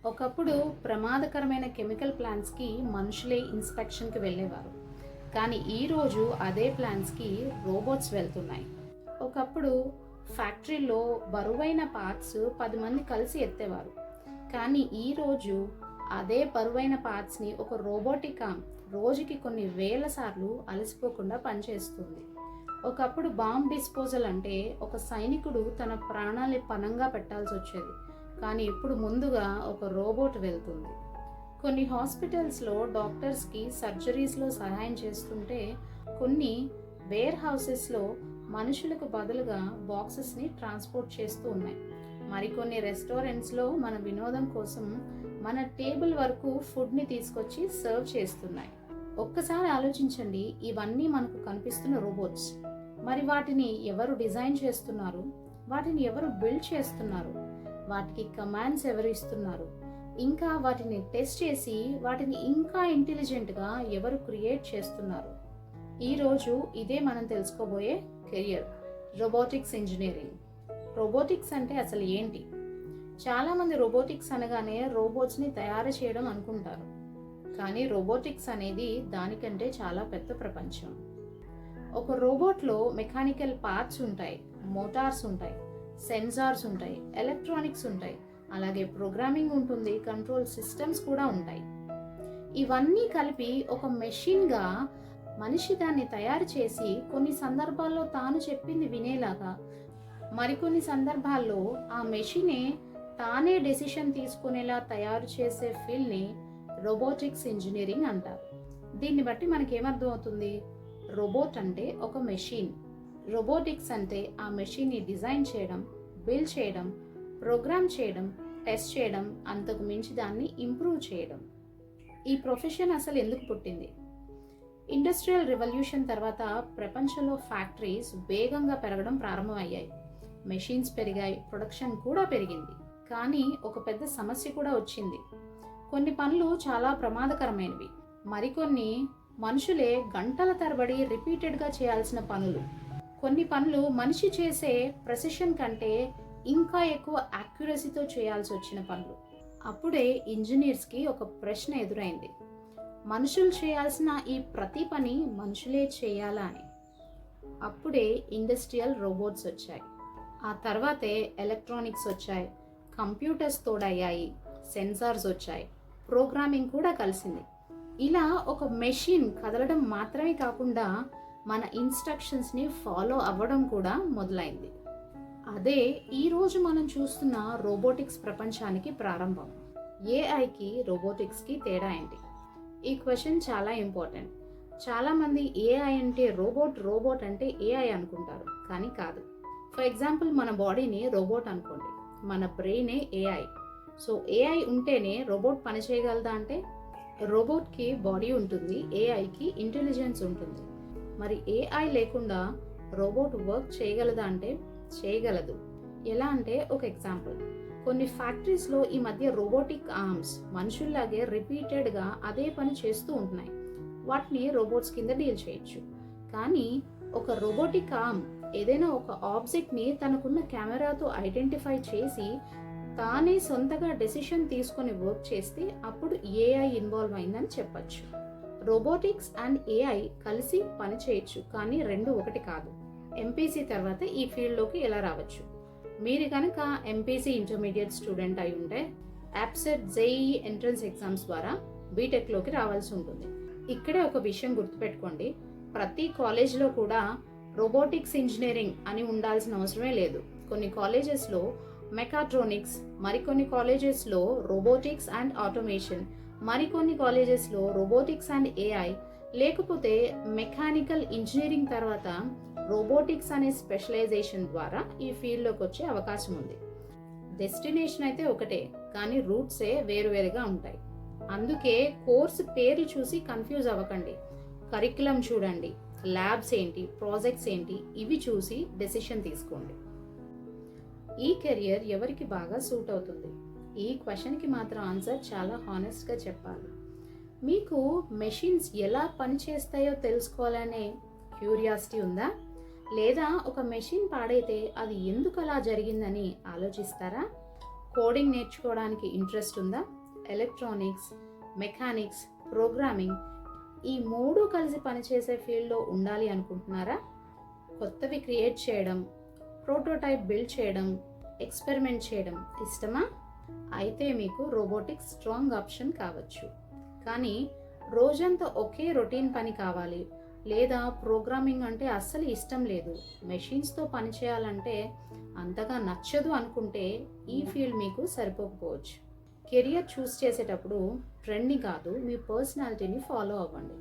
ఒకప్పుడు ప్రమాదకరమైన కెమికల్ ప్లాంట్స్కి మనుషులే ఇన్స్పెక్షన్కి వెళ్ళేవారు. కానీ ఈరోజు అదే ప్లాంట్స్కి రోబోట్స్ వెళ్తున్నాయి. ఒకప్పుడు ఫ్యాక్టరీలో బరువైన పార్ట్స్ 10 మంది కలిసి ఎత్తేవారు. కానీ ఈరోజు అదే బరువైన పార్ట్స్ని ఒక రోబోటిక్ ఆర్మ్ రోజుకి కొన్ని వేల సార్లు అలసిపోకుండా పనిచేస్తుంది. ఒకప్పుడు బాంబ్ డిస్పోజల్ అంటే ఒక సైనికుడు తన ప్రాణాన్ని పణంగా పెట్టాల్సి వచ్చేది. కానీ ఇప్పుడు ముందుగా ఒక రోబోట్ వెళ్తుంది. కొన్ని హాస్పిటల్స్లో డాక్టర్స్కి సర్జరీస్లో సహాయం చేస్తుంటే, కొన్ని వేర్ హౌసెస్లో మనుషులకు బదులుగా బాక్సెస్ని ట్రాన్స్పోర్ట్ చేస్తూ ఉన్నాయి. మరికొన్ని రెస్టారెంట్స్లో మన వినోదం కోసం మన టేబుల్ వరకు ఫుడ్ని తీసుకొచ్చి సర్వ్ చేస్తున్నాయి. ఒక్కసారి ఆలోచించండి, ఇవన్నీ మనకు కనిపిస్తున్న రోబోట్స్. మరి వాటిని ఎవరు డిజైన్ చేస్తున్నారు? వాటిని ఎవరు బిల్డ్ చేస్తున్నారు? వాటికి కమాండ్స్ ఎవరు ఇస్తున్నారు? ఇంకా వాటిని టెస్ట్ చేసి వాటిని ఇంకా ఇంటెలిజెంట్గా ఎవరు క్రియేట్ చేస్తున్నారు? ఈరోజు ఇదే మనం తెలుసుకోబోయే కెరియర్, రోబోటిక్స్ ఇంజనీరింగ్. రోబోటిక్స్ అంటే అసలు ఏంటి? చాలామంది రోబోటిక్స్ అనగానే రోబోట్స్ని తయారు చేయడం అనుకుంటారు. కానీ రోబోటిక్స్ అనేది దానికంటే చాలా పెద్ద ప్రపంచం. ఒక రోబోట్లో మెకానికల్ పార్ట్స్ ఉంటాయి, మోటార్స్ ఉంటాయి, సెన్సార్స్ ఉంటాయి, ఎలక్ట్రానిక్స్ ఉంటాయి, అలాగే ప్రోగ్రామింగ్ ఉంటుంది, కంట్రోల్ సిస్టమ్స్ కూడా ఉంటాయి. ఇవన్నీ కలిపి ఒక మెషిన్గా మనిషి దాన్ని తయారు చేసి కొన్ని సందర్భాల్లో తాను చెప్పింది వినేలాగా, మరికొన్ని సందర్భాల్లో ఆ మెషినే తానే డెసిషన్ తీసుకునేలా తయారు చేసే ఫీల్డ్ని రోబోటిక్స్ ఇంజనీరింగ్ అంటారు. దీన్ని బట్టి మనకేమర్థం అవుతుంది? రోబోట్ అంటే ఒక మెషిన్, రోబోటిక్స్ అంటే ఆ మెషిన్ని డిజైన్ చేయడం, బిల్డ్ చేయడం, ప్రోగ్రామ్ చేయడం, టెస్ట్ చేయడం, అంతకు మించి దాన్ని ఇంప్రూవ్ చేయడం. ఈ ప్రొఫెషన్ అసలు ఎందుకు పుట్టింది? ఇండస్ట్రియల్ రెవల్యూషన్ తర్వాత ప్రపంచంలో ఫ్యాక్టరీస్ వేగంగా పెరగడం ప్రారంభమయ్యాయి. మెషిన్స్ పెరిగాయి, ప్రొడక్షన్ కూడా పెరిగింది. కానీ ఒక పెద్ద సమస్య కూడా వచ్చింది. కొన్ని పనులు చాలా ప్రమాదకరమైనవి, మరికొన్ని మనుషులే గంటల తరబడి రిపీటెడ్గా చేయాల్సిన పనులు. కొన్ని పనులు మనిషి చేసే ప్రెసిషన్ కంటే ఇంకా ఎక్కువ యాక్యురసీతో చేయాల్సి వచ్చిన పనులు. అప్పుడే ఇంజనీర్స్కి ఒక ప్రశ్న ఎదురైంది, మనుషులు చేయాల్సిన ఈ ప్రతి పని మనుషులే చేయాలా అని. అప్పుడే ఇండస్ట్రియల్ రోబోట్స్ వచ్చాయి. ఆ తర్వాతే ఎలక్ట్రానిక్స్ వచ్చాయి, కంప్యూటర్స్ తోడయ్యాయి, సెన్సార్స్ వచ్చాయి, ప్రోగ్రామింగ్ కూడా కలిసింది. ఇలా ఒక మెషిన్ కదలడం మాత్రమే కాకుండా మన ఇన్స్ట్రక్షన్స్ని ఫాలో అవ్వడం కూడా మొదలైంది. అదే ఈరోజు మనం చూస్తున్న రోబోటిక్స్ ప్రపంచానికి ప్రారంభం. ఏఐకి రోబోటిక్స్కి తేడా ఏంటి? ఈ క్వశ్చన్ చాలా ఇంపార్టెంట్. చాలామంది ఏఐ అంటే రోబోట్, రోబోట్ అంటే ఏఐ అనుకుంటారు, కానీ కాదు. ఫర్ ఎగ్జాంపుల్, మన బాడీని రోబోట్ అనుకోండి, మన బ్రెయినే ఏఐ. సో ఏఐ ఉంటేనే రోబోట్ పని చేయగలదా అంటే? రోబోట్కి బాడీ ఉంటుంది, ఏఐకి ఇంటెలిజెన్స్ ఉంటుంది. మరి ఏఐ లేకుండా రోబోట్ వర్క్ చేయగలదా అంటే చేయగలదు. ఎలా అంటే, ఒక ఎగ్జాంపుల్, కొన్ని ఫ్యాక్టరీస్లో ఈ మధ్య రోబోటిక్ ఆర్మ్స్ మనుషుల్లాగే రిపీటెడ్గా అదే పని చేస్తూ ఉంటున్నాయి. వాటిని రోబోట్స్ కింద డీల్ చేయొచ్చు. కానీ ఒక రోబోటిక్ ఆర్మ్ ఏదైనా ఒక ఆబ్జెక్ట్ని తనకున్న కెమెరాతో ఐడెంటిఫై చేసి తానే సొంతగా డెసిషన్ తీసుకొని వర్క్ చేస్తే అప్పుడు ఏఐ ఇన్వాల్వ్ అయిందని చెప్పచ్చు. రోబోటిక్స్ అండ్ ఏఐ కలిసి పని చేయొచ్చు, కానీ రెండు ఒకటి కాదు. ఎంపీసీ తర్వాత ఈ ఫీల్డ్లోకి ఎలా రావచ్చు? మీరు కనుక ఎంపీసీ ఇంటర్మీడియట్ స్టూడెంట్ అయి ఉంటే యాప్సెట్ జేఈఈ ఎంట్రన్స్ ఎగ్జామ్స్ ద్వారా బీటెక్లోకి రావాల్సి ఉంటుంది. ఇక్కడే ఒక విషయం గుర్తుపెట్టుకోండి, ప్రతి కాలేజ్లో కూడా రోబోటిక్స్ ఇంజనీరింగ్ అని ఉండాల్సిన అవసరమే లేదు. కొన్ని కాలేజెస్లో మెకాట్రానిక్స్, మరికొన్ని కాలేజెస్లో రోబోటిక్స్ అండ్ ఆటోమేషన్, మరికొన్ని కాలేజెస్లో రోబోటిక్స్ అండ్ ఏఐ, లేకపోతే మెకానికల్ ఇంజనీరింగ్ తర్వాత రోబోటిక్స్ అనే స్పెషలైజేషన్ ద్వారా ఈ ఫీల్డ్లోకి వచ్చే అవకాశం ఉంది. డెస్టినేషన్ అయితే ఒకటే, కానీ రూట్సే వేరువేరుగా ఉంటాయి. అందుకే కోర్సు పేరు చూసి కన్ఫ్యూజ్ అవ్వకండి. కరిక్యులం చూడండి, ల్యాబ్స్ ఏంటి, ప్రాజెక్ట్స్ ఏంటి, ఇవి చూసి డెసిషన్ తీసుకోండి. ఈ కెరియర్ ఎవరికి బాగా సూట్ అవుతుంది? ఈ క్వశ్చన్కి మాత్రం ఆన్సర్ చాలా హానెస్ట్గా చెప్పాలి. మీకు మెషిన్స్ ఎలా పనిచేస్తాయో తెలుసుకోవాలనే క్యూరియాసిటీ ఉందా? లేదా ఒక మెషిన్ పాడైతే అది ఎందుకు అలా జరిగిందని ఆలోచిస్తారా? కోడింగ్ నేర్చుకోవడానికి ఇంట్రెస్ట్ ఉందా? ఎలక్ట్రానిక్స్, మెకానిక్స్, ప్రోగ్రామింగ్ ఈ 3 కలిసి పనిచేసే ఫీల్డ్లో ఉండాలి అనుకుంటున్నారా? కొత్తవి క్రియేట్ చేయడం, ప్రోటోటైప్ బిల్డ్ చేయడం, ఎక్స్పెరిమెంట్ చేయడం ఇష్టమా? అయితే మీకు రోబోటిక్స్ స్ట్రాంగ్ ఆప్షన్ కావచ్చు. కానీ రోజంతా ఒకే రొటీన్ పని కావాలి, లేదా ప్రోగ్రామింగ్ అంటే అస్సలు ఇష్టం లేదు, మెషిన్స్తో పని చేయాలంటే అంతగా నచ్చదు అనుకుంటే ఈ ఫీల్డ్ మీకు సరిపోకపోవచ్చు. కెరియర్ చూస్ చేసేటప్పుడు ట్రెండ్ని కాదు, మీ పర్సనాలిటీని ఫాలో అవ్వండి.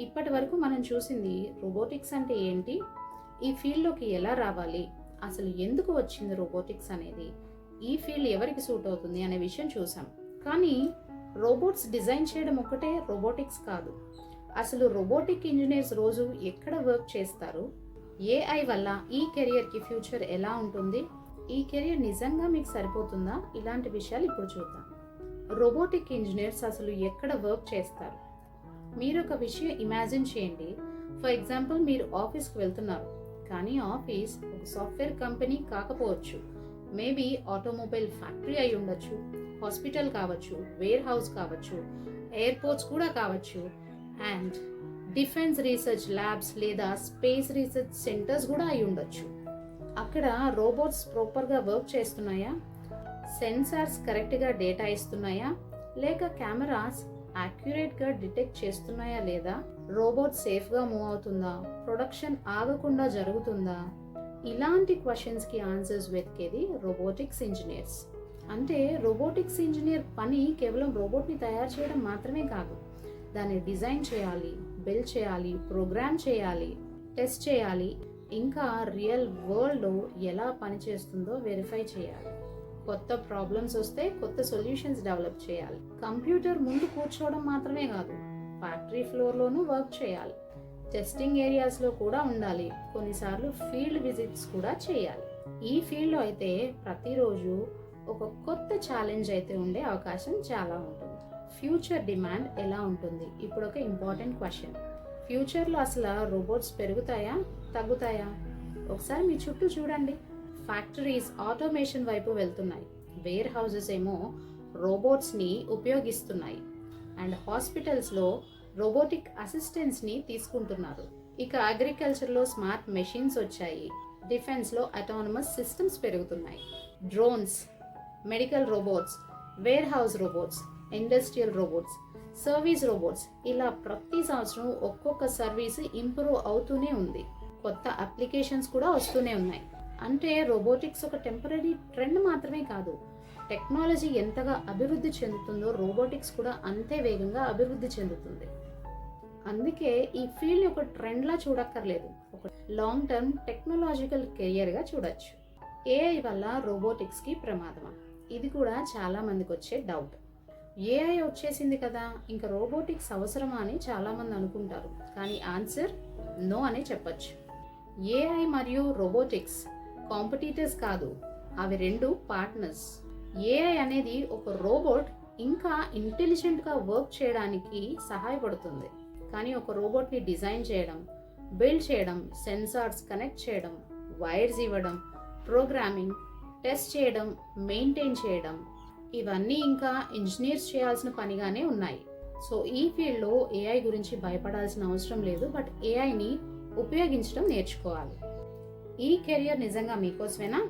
ఇప్పటి వరకు మనం చూసింది రోబోటిక్స్ అంటే ఏంటి, ఈ ఫీల్డ్లోకి ఎలా రావాలి, అసలు ఎందుకు వచ్చింది రోబోటిక్స్ అనేది, ఈ ఫీల్డ్ ఎవరికి సూట్ అవుతుంది అనే విషయం చూసాం. కానీ రోబోట్స్ డిజైన్ చేయడం ఒక్కటే రోబోటిక్స్ కాదు. అసలు రోబోటిక్ ఇంజనీర్స్ రోజు ఎక్కడ వర్క్ చేస్తారు, ఏఐ వల్ల ఈ కెరియర్కి ఫ్యూచర్ ఎలా ఉంటుంది, ఈ కెరియర్ నిజంగా మీకు సరిపోతుందా, ఇలాంటి విషయాలు ఇప్పుడు చూద్దాం. రోబోటిక్ ఇంజనీర్స్ అసలు ఎక్కడ వర్క్ చేస్తారు? మీరు ఒక విషయం ఇమాజిన్ చేయండి. ఫర్ ఎగ్జాంపుల్, మీరు ఆఫీస్కి వెళ్తున్నారు, కానీ ఆఫీస్ ఒక సాఫ్ట్వేర్ కంపెనీ కాకపోవచ్చు, మేబీ ఆటోమొబైల్ ఫ్యాక్టరీ అయి ఉండొచ్చు, హాస్పిటల్ కావచ్చు, వేర్ హౌస్ కావచ్చు, ఎయిర్పోర్ట్స్ కూడా కావచ్చు, అండ్ డిఫెన్స్ రీసెర్చ్ ల్యాబ్స్ లేదా స్పేస్ రీసెర్చ్ సెంటర్స్ కూడా అయి ఉండొచ్చు. అక్కడ రోబోట్స్ ప్రాపర్గా వర్క్ చేస్తున్నాయా, సెన్సార్స్ కరెక్ట్గా డేటా ఇస్తున్నాయా, లేక కెమెరాస్ యాక్యురేట్గా డిటెక్ట్ చేస్తున్నాయా లేదా, రోబోట్ సేఫ్గా మూవ్ అవుతుందా, ప్రొడక్షన్ ఆగకుండా జరుగుతుందా, ఇలాంటి క్వశ్చన్స్కి ఆన్సర్స్ వెతికేది రోబోటిక్స్ ఇంజనీర్స్. అంటే రోబోటిక్స్ ఇంజనీర్ పని కేవలం రోబోట్ని తయారు చేయడం మాత్రమే కాదు, దాన్ని డిజైన్ చేయాలి, బిల్డ్ చేయాలి, ప్రోగ్రామ్ చేయాలి, టెస్ట్ చేయాలి, ఇంకా రియల్ వరల్డ్లో ఎలా పనిచేస్తుందో వెరిఫై చేయాలి. కొత్త ప్రాబ్లమ్స్ వస్తే కొత్త సొల్యూషన్స్ డెవలప్ చేయాలి. కంప్యూటర్ ముందు కూర్చోవడం మాత్రమే కాదు, ఫ్యాక్టరీ ఫ్లోర్లోనూ వర్క్ చేయాలి, టెస్టింగ్ ఏరియాస్లో కూడా ఉండాలి, కొన్నిసార్లు ఫీల్డ్ విజిట్స్ కూడా చేయాలి. ఈ ఫీల్డ్లో అయితే ప్రతిరోజు ఒక కొత్త ఛాలెంజ్ అయితే ఉండే అవకాశం చాలా ఉంటుంది. ఫ్యూచర్ డిమాండ్ ఎలా ఉంటుంది? ఇప్పుడు ఒక ఇంపార్టెంట్ క్వశ్చన్. ఫ్యూచర్లో అసలు రోబోట్స్ పెరుగుతాయా, తగ్గుతాయా? ఒకసారి మీ చుట్టూ చూడండి. ఫ్యాక్టరీస్ ఆటోమేషన్ వైపు వెళ్తున్నాయి, వేర్ హౌసెస్ ఏమో రోబోట్స్ని ఉపయోగిస్తున్నాయి, అండ్ హాస్పిటల్స్లో రోబోటిక్ అసిస్టెంట్స్ని తీసుకుంటున్నారు. ఇక అగ్రికల్చర్లో స్మార్ట్ మెషిన్స్ వచ్చాయి, డిఫెన్స్లో అటానమస్ సిస్టమ్స్ పెరుగుతున్నాయి. Drones, medical robots, warehouse robots, industrial robots, service robots, ఇలా ప్రతి సంవత్సరం ఒక్కొక్క సర్వీస్ ఇంప్రూవ్ అవుతూనే ఉంది. కొత్త అప్లికేషన్స్ కూడా వస్తూనే ఉన్నాయి. అంటే రోబోటిక్స్ ఒక టెంపరీ ట్రెండ్ మాత్రమే కాదు, టెక్నాలజీ ఎంతగా అభివృద్ధి చెందుతుందో రోబోటిక్స్ కూడా అంతే వేగంగా అభివృద్ధి చెందుతుంది. అందుకే ఈ ఫీల్డ్ ఒక ట్రెండ్లా చూడక్కర్లేదు, ఒక లాంగ్ టర్మ్ టెక్నాలజికల్ కెరియర్గా చూడొచ్చు. ఏఐ వల్ల రోబోటిక్స్కి ప్రమాదమా? ఇది కూడా చాలా మందికి వచ్చే డౌట్. ఏఐ వచ్చేసింది కదా, ఇంకా రోబోటిక్స్ అవసరమా అని చాలామంది అనుకుంటారు. కానీ ఆన్సర్ నో అనే చెప్పచ్చు. ఏఐ మరియు రోబోటిక్స్ కాంపిటీటర్స్ కాదు, అవి రెండు పార్ట్నర్స్. ఏఐ అనేది ఒక రోబోట్ ఇంకా ఇంటెలిజెంట్గా వర్క్ చేయడానికి సహాయపడుతుంది. కానీ ఒక రోబోట్ని డిజైన్ చేయడం, బిల్డ్ చేయడం, సెన్సార్స్ కనెక్ట్ చేయడం, వైర్స్ ఇవ్వడం, ప్రోగ్రామింగ్, టెస్ట్ చేయడం, మెయింటైన్ చేయడం, ఇవన్నీ ఇంకా ఇంజనీర్స్ చేయాల్సిన పనిగానే ఉన్నాయి. సో ఈ ఫీల్డ్లో ఏఐ గురించి భయపడాల్సిన అవసరం లేదు, బట్ ఏఐని ఉపయోగించడం నేర్చుకోవాలి. ఈ కెరియర్ నిజంగా మీకోసమేనా?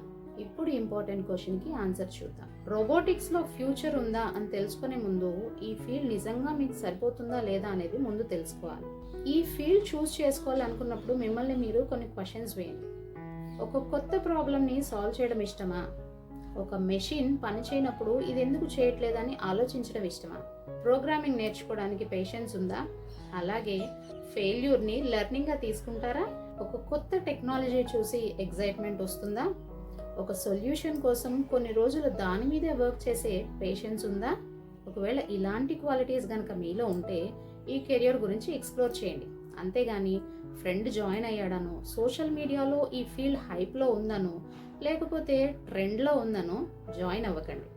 ఇప్పుడు ఇంపార్టెంట్ క్వశ్చన్కి ఆన్సర్ చూద్దాం. రోబోటిక్స్లో ఫ్యూచర్ ఉందా అని తెలుసుకునే ముందు ఈ ఫీల్డ్ నిజంగా మీకు సరిపోతుందా లేదా అనేది ముందు తెలుసుకోవాలి. ఈ ఫీల్డ్ చూస్ చేసుకోవాలి అనుకున్నప్పుడు మిమ్మల్ని మీరు కొన్ని క్వశ్చన్స్ వేయండి. ఒక కొత్త ప్రాబ్లమ్ని సాల్వ్ చేయడం ఇష్టమా? ఒక మెషిన్ పని చేయనప్పుడు ఇది ఎందుకు చేయట్లేదని ఆలోచించడం ఇష్టమా? ప్రోగ్రామింగ్ నేర్చుకోవడానికి పేషెన్స్ ఉందా? అలాగే ఫెయిల్యూర్ని లెర్నింగ్గా తీసుకుంటారా? ఒక కొత్త టెక్నాలజీ చూసి ఎగ్జైట్మెంట్ వస్తుందా? ఒక సొల్యూషన్ కోసం కొన్ని రోజులు దాని మీదే వర్క్ చేసే పేషెన్స్ ఉందా? ఒకవేళ ఇలాంటి క్వాలిటీస్ కనుక మీలో ఉంటే ఈ కెరియర్ గురించి ఎక్స్ప్లోర్ చేయండి. అంతేగాని ఫ్రెండ్ జాయిన్ అయ్యాడనో, సోషల్ మీడియాలో ఈ ఫీల్డ్ హైప్లో ఉందనో, లేకపోతే ట్రెండ్లో ఉందనో జాయిన్ అవ్వకండి.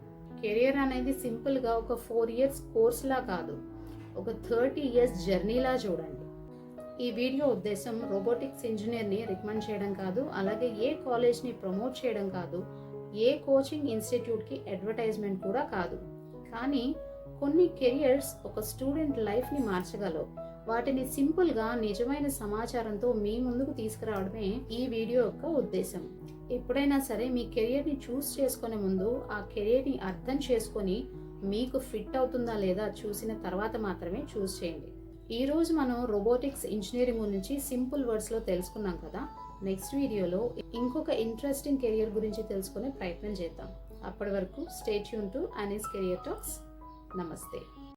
కెరియర్ అనేది సింపుల్గా ఒక 4 years కోర్స్లా కాదు, ఒక 30 years జర్నీలా చూడండి. ఈ వీడియో ఉద్దేశం రోబోటిక్స్ ఇంజనీర్ని రికమెండ్ చేయడం కాదు, అలాగే ఏ కాలేజ్ని ప్రమోట్ చేయడం కాదు. ఏ కోచింగ్ ఇన్స్టిట్యూట్కి అడ్వర్టైజ్మెంట్ కూడా కాదు. కానీ కొన్ని కెరియర్స్ ఒక స్టూడెంట్ లైఫ్ని మార్చగలవు. వాటిని సింపుల్గా నిజమైన సమాచారంతో మీ ముందుకు తీసుకురావడమే ఈ వీడియో యొక్క ఉద్దేశం. ఎప్పుడైనా సరే మీ కెరియర్ని చూస్ చేసుకునే ముందు ఆ కెరియర్ని అర్థం చేసుకొని మీకు ఫిట్ అవుతుందా లేదా చూసిన తర్వాత మాత్రమే చూస్ చేయండి. ఈరోజు మనం రోబోటిక్స్ ఇంజనీరింగ్ గురించి సింపుల్ వర్డ్స్లో తెలుసుకున్నాం కదా. నెక్స్ట్ వీడియోలో ఇంకొక ఇంట్రెస్టింగ్ కెరియర్ గురించి తెలుసుకునే ప్రయత్నం చేద్దాం. అప్పటి వరకు stay tune to Anees career talks. నమస్తే.